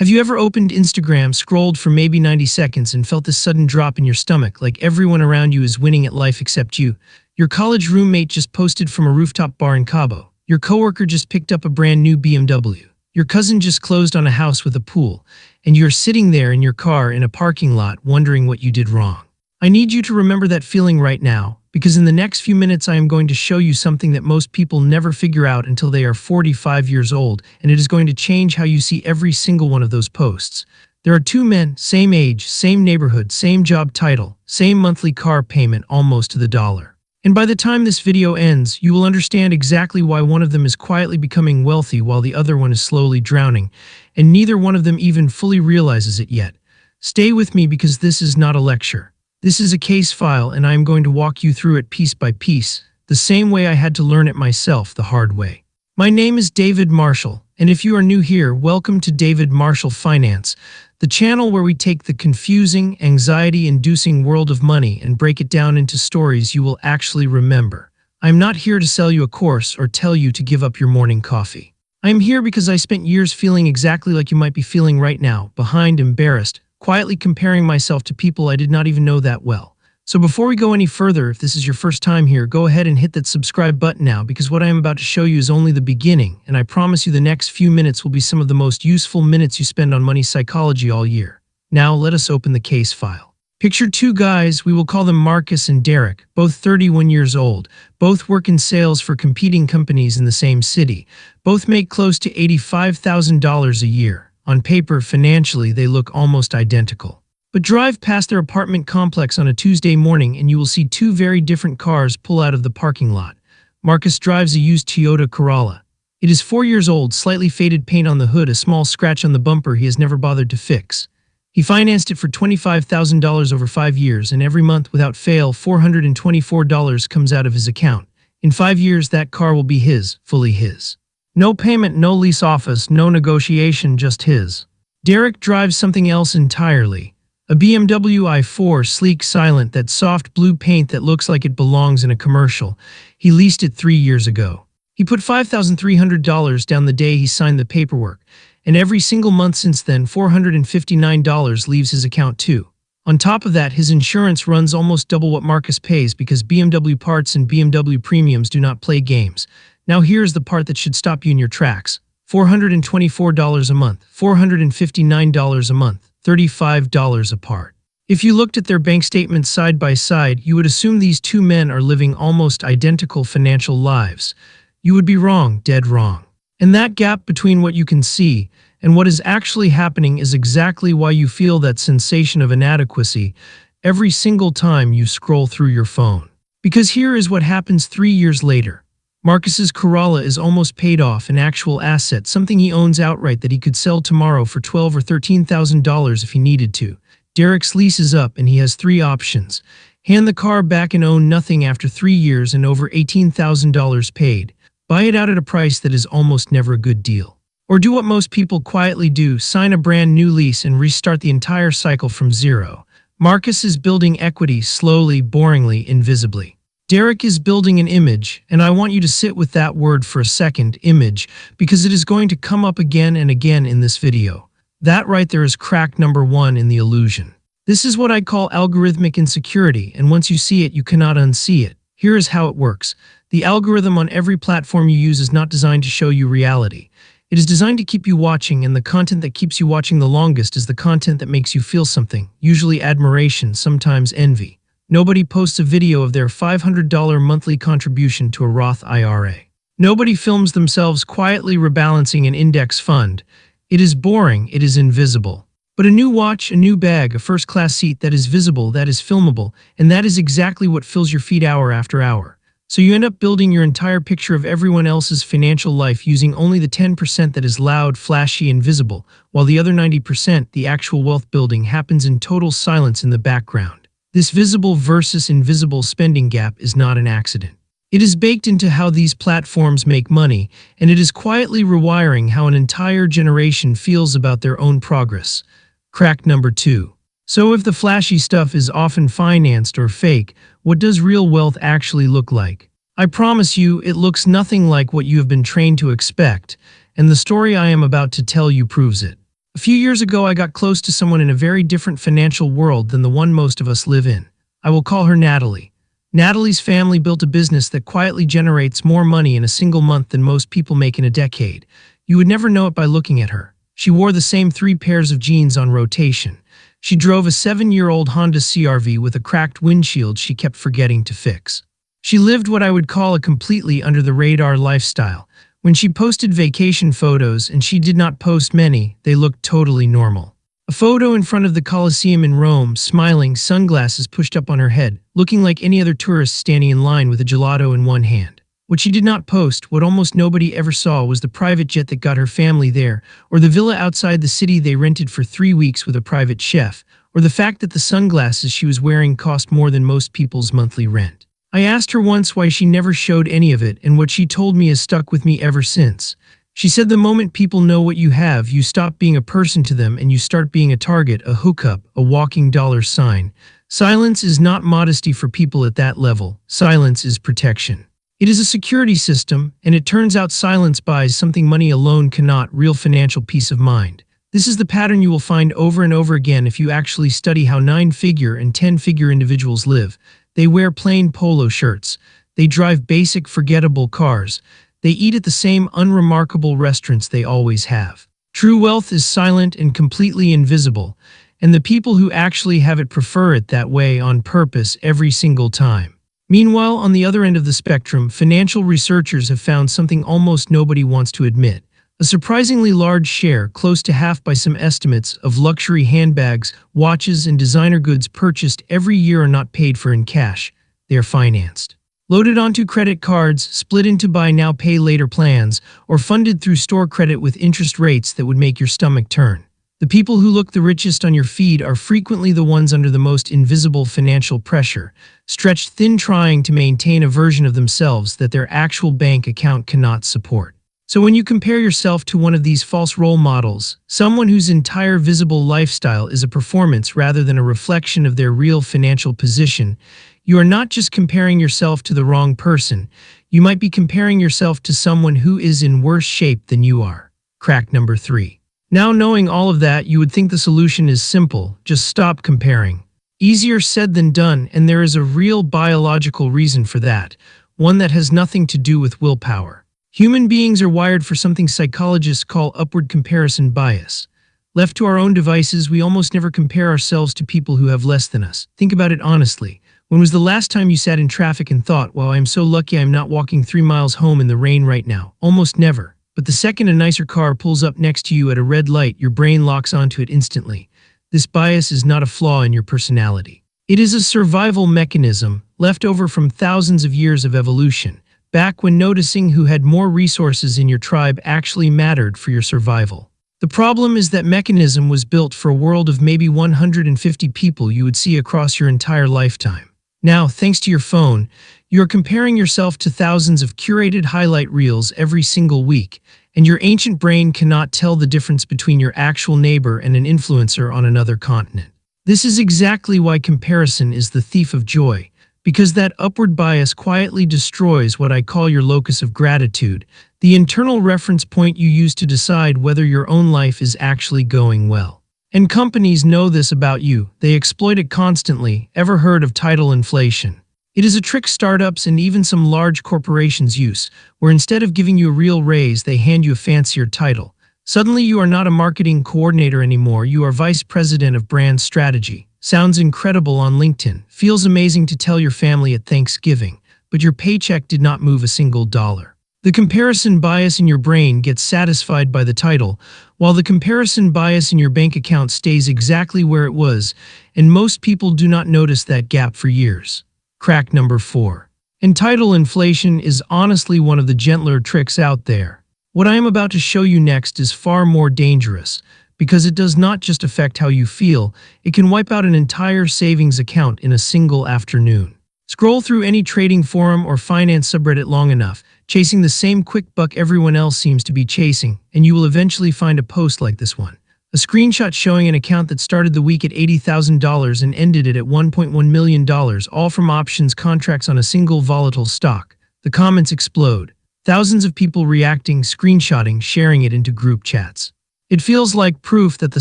Have you ever opened Instagram, scrolled for maybe 90 seconds, and felt this sudden drop in your stomach, like everyone around you is winning at life except you? Your college roommate just posted from a rooftop bar in Cabo. Your coworker just picked up a brand new BMW. Your cousin just closed on a house with a pool, and you're sitting there in your car in a parking lot wondering what you did wrong. I need you to remember that feeling right now, because in the next few minutes I am going to show you something that most people never figure out until they are 45 years old, and it is going to change how you see every single one of those posts. There are two men, same age, same neighborhood, same job title, same monthly car payment, almost to the dollar. And by the time this video ends, you will understand exactly why one of them is quietly becoming wealthy while the other one is slowly drowning, and neither one of them even fully realizes it yet. Stay with me because this is not a lecture. This is a case file, and I am going to walk you through it piece by piece, the same way I had to learn it myself the hard way. My name is David Marshall, and if you are new here, welcome to David Marshall Finance, the channel where we take the confusing, anxiety-inducing world of money and break it down into stories you will actually remember. I am not here to sell you a course or tell you to give up your morning coffee. I am here because I spent years feeling exactly like you might be feeling right now, behind, embarrassed, quietly comparing myself to people I did not even know that well. So before we go any further, if this is your first time here, go ahead and hit that subscribe button now, because what I am about to show you is only the beginning, and I promise you the next few minutes will be some of the most useful minutes you spend on money psychology all year. Now let us open the case file. Picture two guys, we will call them Marcus and Derek, both 31 years old. Both work in sales for competing companies in the same city. Both make close to $85,000 a year. On paper, financially, they look almost identical. But drive past their apartment complex on a Tuesday morning and you will see two very different cars pull out of the parking lot. Marcus drives a used Toyota Corolla. It is 4 years old, slightly faded paint on the hood, a small scratch on the bumper he has never bothered to fix. He financed it for $25,000 over 5 years, and every month without fail, $424 comes out of his account. In 5 years, that car will be his, fully his. No payment, no lease office, no negotiation, just his. Derek drives something else entirely. A BMW i4, sleek, silent, that soft blue paint that looks like it belongs in a commercial. He leased it 3 years ago. He put $5,300 down the day he signed the paperwork, and every single month since then, $459 leaves his account too. On top of that, his insurance runs almost double what Marcus pays because BMW parts and BMW premiums do not play games. Now here's the part that should stop you in your tracks. $424 a month, $459 a month, $35 apart. If you looked at their bank statements side by side, you would assume these two men are living almost identical financial lives. You would be wrong, dead wrong. And that gap between what you can see and what is actually happening is exactly why you feel that sensation of inadequacy every single time you scroll through your phone. Because here is what happens 3 years later. Marcus's Corolla is almost paid off, an actual asset, something he owns outright that he could sell tomorrow for $12,000 or $13,000 if he needed to. Derek's lease is up and he has 3 options. Hand the car back and own nothing after 3 years and over $18,000 paid. Buy it out at a price that is almost never a good deal. Or do what most people quietly do, sign a brand new lease and restart the entire cycle from zero. Marcus is building equity slowly, boringly, invisibly. Derek is building an image, and I want you to sit with that word for a second, image, because it is going to come up again and again in this video. That right there is crack number 1 in the illusion. This is what I call algorithmic insecurity, and once you see it, you cannot unsee it. Here is how it works. The algorithm on every platform you use is not designed to show you reality. It is designed to keep you watching, and the content that keeps you watching the longest is the content that makes you feel something, usually admiration, sometimes envy. Nobody posts a video of their $500 monthly contribution to a Roth IRA. Nobody films themselves quietly rebalancing an index fund. It is boring, it is invisible. But a new watch, a new bag, a first-class seat, that is visible, that is filmable, and that is exactly what fills your feed hour after hour. So you end up building your entire picture of everyone else's financial life using only the 10% that is loud, flashy, and visible, while the other 90%, the actual wealth building, happens in total silence in the background. This visible versus invisible spending gap is not an accident. It is baked into how these platforms make money, and it is quietly rewiring how an entire generation feels about their own progress. Crack number 2. So if the flashy stuff is often financed or fake, what does real wealth actually look like? I promise you, it looks nothing like what you have been trained to expect, and the story I am about to tell you proves it. A few years ago, I got close to someone in a very different financial world than the one most of us live in. I will call her Natalie. Natalie's family built a business that quietly generates more money in a single month than most people make in a decade. You would never know it by looking at her. She wore the same 3 pairs of jeans on rotation. She drove a 7-year-old Honda CR-V with a cracked windshield she kept forgetting to fix. She lived what I would call a completely under-the-radar lifestyle. When she posted vacation photos, and she did not post many, they looked totally normal. A photo in front of the Colosseum in Rome, smiling, sunglasses pushed up on her head, looking like any other tourist standing in line with a gelato in one hand. What she did not post, what almost nobody ever saw, was the private jet that got her family there, or the villa outside the city they rented for 3 weeks with a private chef, or the fact that the sunglasses she was wearing cost more than most people's monthly rent. I asked her once why she never showed any of it, and what she told me has stuck with me ever since. She said the moment people know what you have, you stop being a person to them and you start being a target, a hookup, a walking dollar sign. Silence is not modesty for people at that level. Silence is protection. It is a security system, and it turns out silence buys something money alone cannot: real financial peace of mind. This is the pattern you will find over and over again if you actually study how 9-figure and 10-figure individuals live. They wear plain polo shirts. They drive basic, forgettable cars. They eat at the same unremarkable restaurants they always have. True wealth is silent and completely invisible, and the people who actually have it prefer it that way on purpose every single time. Meanwhile, on the other end of the spectrum, financial researchers have found something almost nobody wants to admit. A surprisingly large share, close to half by some estimates, of luxury handbags, watches, and designer goods purchased every year are not paid for in cash. They are financed. Loaded onto credit cards, split into buy now pay later plans, or funded through store credit with interest rates that would make your stomach turn. The people who look the richest on your feed are frequently the ones under the most invisible financial pressure, stretched thin trying to maintain a version of themselves that their actual bank account cannot support. So when you compare yourself to one of these false role models, someone whose entire visible lifestyle is a performance rather than a reflection of their real financial position, you are not just comparing yourself to the wrong person, you might be comparing yourself to someone who is in worse shape than you are. Crack number 3. Now, knowing all of that, you would think the solution is simple: just stop comparing. Easier said than done, and there is a real biological reason for that, one that has nothing to do with willpower. Human beings are wired for something psychologists call upward comparison bias. Left to our own devices, we almost never compare ourselves to people who have less than us. Think about it honestly. When was the last time you sat in traffic and thought, "Wow, I'm so lucky I'm not walking 3 miles home in the rain right now"? Almost never. But the second a nicer car pulls up next to you at a red light, your brain locks onto it instantly. This bias is not a flaw in your personality. It is a survival mechanism left over from thousands of years of evolution, back when noticing who had more resources in your tribe actually mattered for your survival. The problem is that mechanism was built for a world of maybe 150 people you would see across your entire lifetime. Now, thanks to your phone, you are comparing yourself to thousands of curated highlight reels every single week, and your ancient brain cannot tell the difference between your actual neighbor and an influencer on another continent. This is exactly why comparison is the thief of joy, because that upward bias quietly destroys what I call your locus of gratitude, the internal reference point you use to decide whether your own life is actually going well. And companies know this about you. They exploit it constantly. Ever heard of title inflation? It is a trick startups and even some large corporations use, where instead of giving you a real raise, they hand you a fancier title. Suddenly you are not a marketing coordinator anymore, you are vice president of brand strategy. Sounds incredible on LinkedIn, feels amazing to tell your family at Thanksgiving, but your paycheck did not move a single dollar. The comparison bias in your brain gets satisfied by the title, while the comparison bias in your bank account stays exactly where it was, and most people do not notice that gap for years. Crack number 4. And title inflation is honestly one of the gentler tricks out there. What I am about to show you next is far more dangerous, because it does not just affect how you feel, it can wipe out an entire savings account in a single afternoon. Scroll through any trading forum or finance subreddit long enough, chasing the same quick buck everyone else seems to be chasing, and you will eventually find a post like this one. A screenshot showing an account that started the week at $80,000 and ended it at $1.1 million, all from options contracts on a single volatile stock. The comments explode. Thousands of people reacting, screenshotting, sharing it into group chats. It feels like proof that the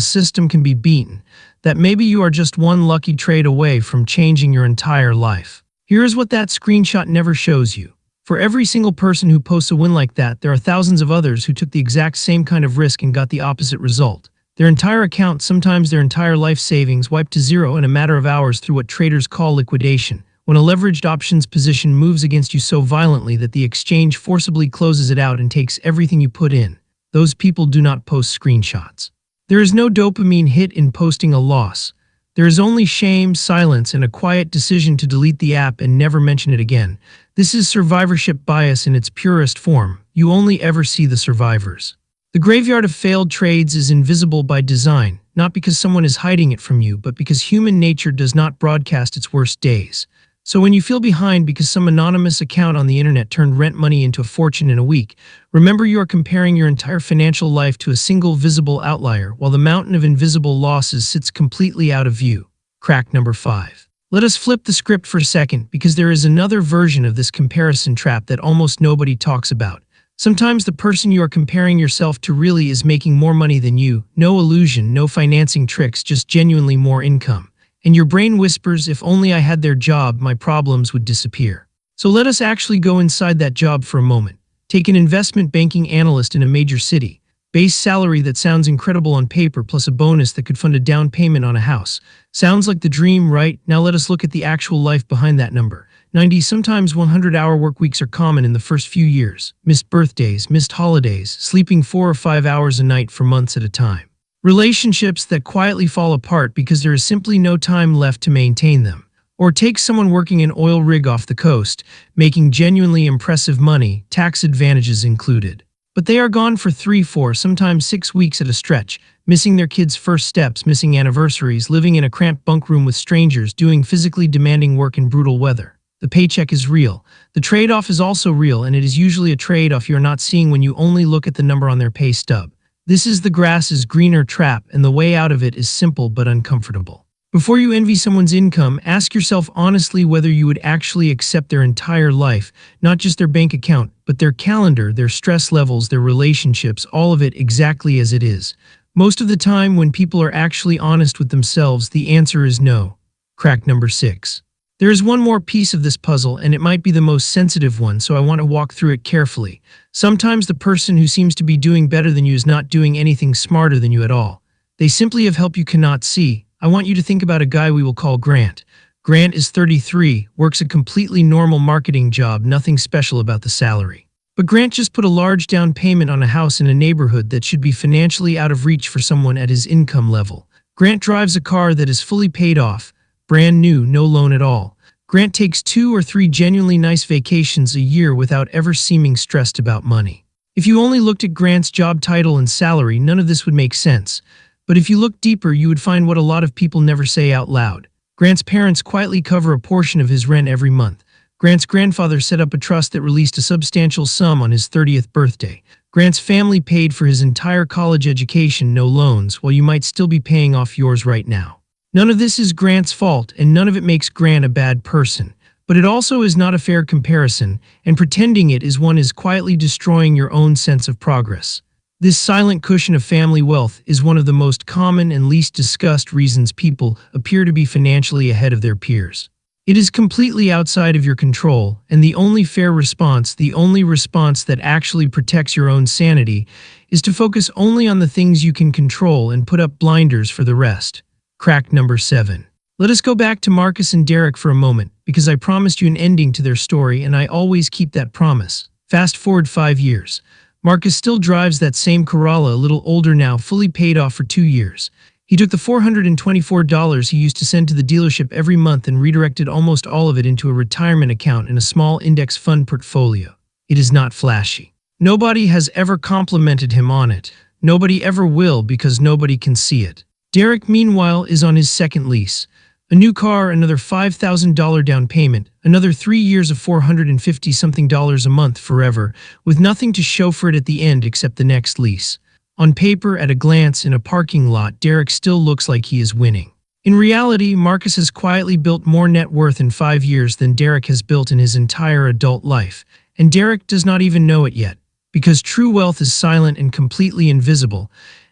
system can be beaten, that maybe you are just one lucky trade away from changing your entire life. Here's what that screenshot never shows you. For every single person who posts a win like that, there are thousands of others who took the exact same kind of risk and got the opposite result. Their entire account, sometimes their entire life savings, wiped to zero in a matter of hours through what traders call liquidation, when a leveraged options position moves against you so violently that the exchange forcibly closes it out and takes everything you put in. Those people do not post screenshots. There is no dopamine hit in posting a loss. There is only shame, silence, and a quiet decision to delete the app and never mention it again. This is survivorship bias in its purest form. You only ever see the survivors. The graveyard of failed trades is invisible by design, not because someone is hiding it from you, but because human nature does not broadcast its worst days. So when you feel behind because some anonymous account on the internet turned rent money into a fortune in a week, remember you are comparing your entire financial life to a single visible outlier, while the mountain of invisible losses sits completely out of view. Crack number 5. Let us flip the script for a second, because there is another version of this comparison trap that almost nobody talks about. Sometimes the person you are comparing yourself to really is making more money than you. No illusion, no financing tricks, just genuinely more income. And your brain whispers, if only I had their job, my problems would disappear. So let us actually go inside that job for a moment. Take an investment banking analyst in a major city. Base salary that sounds incredible on paper, plus a bonus that could fund a down payment on a house. Sounds like the dream, right? Now let us look at the actual life behind that number. 90, sometimes 100-hour work weeks are common in the first few years. Missed birthdays, missed holidays, sleeping 4 or 5 hours a night for months at a time. Relationships that quietly fall apart because there is simply no time left to maintain them. Or take someone working an oil rig off the coast, making genuinely impressive money, tax advantages included. But they are gone for 3, 4, sometimes 6 weeks at a stretch, missing their kids' first steps, missing anniversaries, living in a cramped bunk room with strangers, doing physically demanding work in brutal weather. The paycheck is real. The trade-off is also real, and it is usually a trade-off you're not seeing when you only look at the number on their pay stub. This is the grass is greener trap, and the way out of it is simple but uncomfortable. Before you envy someone's income, ask yourself honestly whether you would actually accept their entire life, not just their bank account, but their calendar, their stress levels, their relationships, all of it exactly as it is. Most of the time, when people are actually honest with themselves, the answer is no. Crack number 6. There is one more piece of this puzzle, and it might be the most sensitive one, so I want to walk through it carefully. Sometimes the person who seems to be doing better than you is not doing anything smarter than you at all. They simply have help you cannot see. I want you to think about a guy we will call Grant. Grant is 33, works a completely normal marketing job, nothing special about the salary. But Grant just put a large down payment on a house in a neighborhood that should be financially out of reach for someone at his income level. Grant drives a car that is fully paid off, brand new, no loan at all. Grant takes 2 or 3 genuinely nice vacations a year without ever seeming stressed about money. If you only looked at Grant's job title and salary, none of this would make sense. But if you look deeper, you would find what a lot of people never say out loud. Grant's parents quietly cover a portion of his rent every month. Grant's grandfather set up a trust that released a substantial sum on his 30th birthday. Grant's family paid for his entire college education, no loans, while you might still be paying off yours right now. None of this is Grant's fault, and none of it makes Grant a bad person. But it also is not a fair comparison, and pretending it is one is quietly destroying your own sense of progress. This silent cushion of family wealth is one of the most common and least discussed reasons people appear to be financially ahead of their peers. It is completely outside of your control, and the only fair response, the only response that actually protects your own sanity, is to focus only on the things you can control and put up blinders for the rest. Crack number 7. Let us go back to Marcus and Derek for a moment, because I promised you an ending to their story, and I always keep that promise. Fast forward 5 years. Marcus still drives that same Corolla, a little older now, fully paid off for 2 years. He took the $424 he used to send to the dealership every month and redirected almost all of it into a retirement account in a small index fund portfolio. It is not flashy. Nobody has ever complimented him on it. Nobody ever will, because nobody can see it. Derek, meanwhile, is on his second lease. A new car, another $5,000 down payment, another 3 years of $450-something a month forever, with nothing to show for it at the end except the next lease. On paper, at a glance, in a parking lot, Derek still looks like he is winning. In reality, Marcus has quietly built more net worth in 5 years than Derek has built in his entire adult life, and Derek does not even know it yet, because true wealth is silent and completely invisible,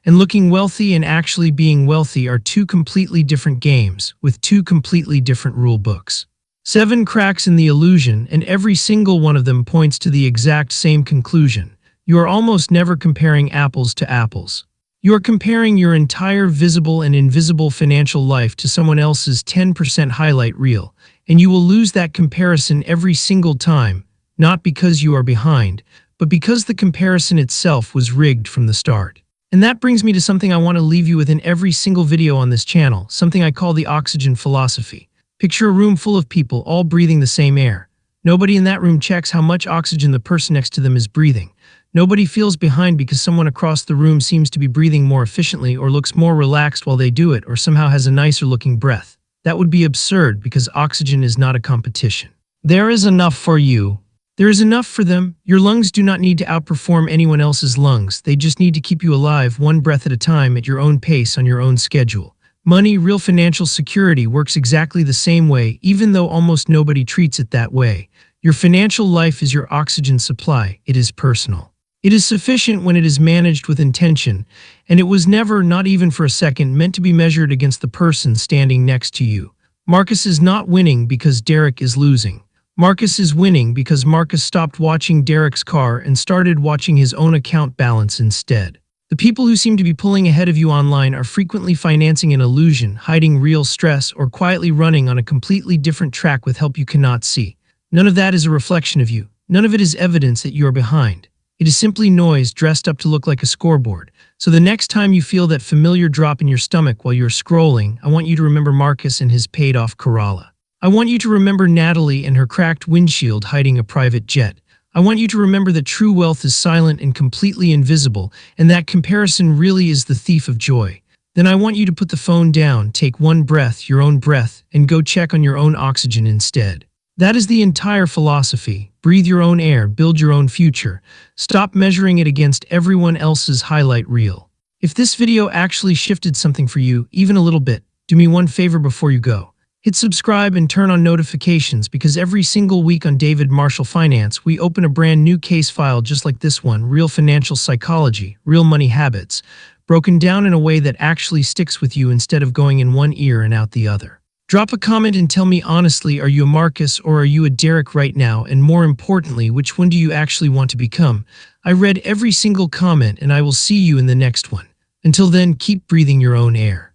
And looking wealthy and actually being wealthy are two completely different games, with two completely different rule books. 7 cracks in the illusion, and every single one of them points to the exact same conclusion. You are almost never comparing apples to apples. You are comparing your entire visible and invisible financial life to someone else's 10% highlight reel, and you will lose that comparison every single time, not because you are behind, but because the comparison itself was rigged from the start. And that brings me to something I want to leave you with in every single video on this channel, something I call the oxygen philosophy. Picture a room full of people all breathing the same air. Nobody in that room checks how much oxygen the person next to them is breathing. Nobody feels behind because someone across the room seems to be breathing more efficiently or looks more relaxed while they do it or somehow has a nicer looking breath. That would be absurd because oxygen is not a competition. There is enough for you. There is enough for them. Your lungs do not need to outperform anyone else's lungs. They just need to keep you alive one breath at a time at your own pace on your own schedule. Money, real financial security, works exactly the same way, even though almost nobody treats it that way. Your financial life is your oxygen supply. It is personal. It is sufficient when it is managed with intention, and it was never, not even for a second, meant to be measured against the person standing next to you. Marcus is not winning because Derek is losing. Marcus is winning because Marcus stopped watching Derek's car and started watching his own account balance instead. The people who seem to be pulling ahead of you online are frequently financing an illusion, hiding real stress, or quietly running on a completely different track with help you cannot see. None of that is a reflection of you. None of it is evidence that you are behind. It is simply noise dressed up to look like a scoreboard. So the next time you feel that familiar drop in your stomach while you're scrolling, I want you to remember Marcus and his paid-off Corolla. I want you to remember Natalie and her cracked windshield hiding a private jet. I want you to remember that true wealth is silent and completely invisible, and that comparison really is the thief of joy. Then I want you to put the phone down, take one breath, your own breath, and go check on your own oxygen instead. That is the entire philosophy. Breathe your own air, build your own future. Stop measuring it against everyone else's highlight reel. If this video actually shifted something for you, even a little bit, do me one favor before you go. Hit subscribe and turn on notifications because every single week on David Marshall Finance, we open a brand new case file just like this one, real financial psychology, real money habits, broken down in a way that actually sticks with you instead of going in one ear and out the other. Drop a comment and tell me honestly, are you a Marcus or are you a Derek right now? And more importantly, which one do you actually want to become? I read every single comment and I will see you in the next one. Until then, keep breathing your own air.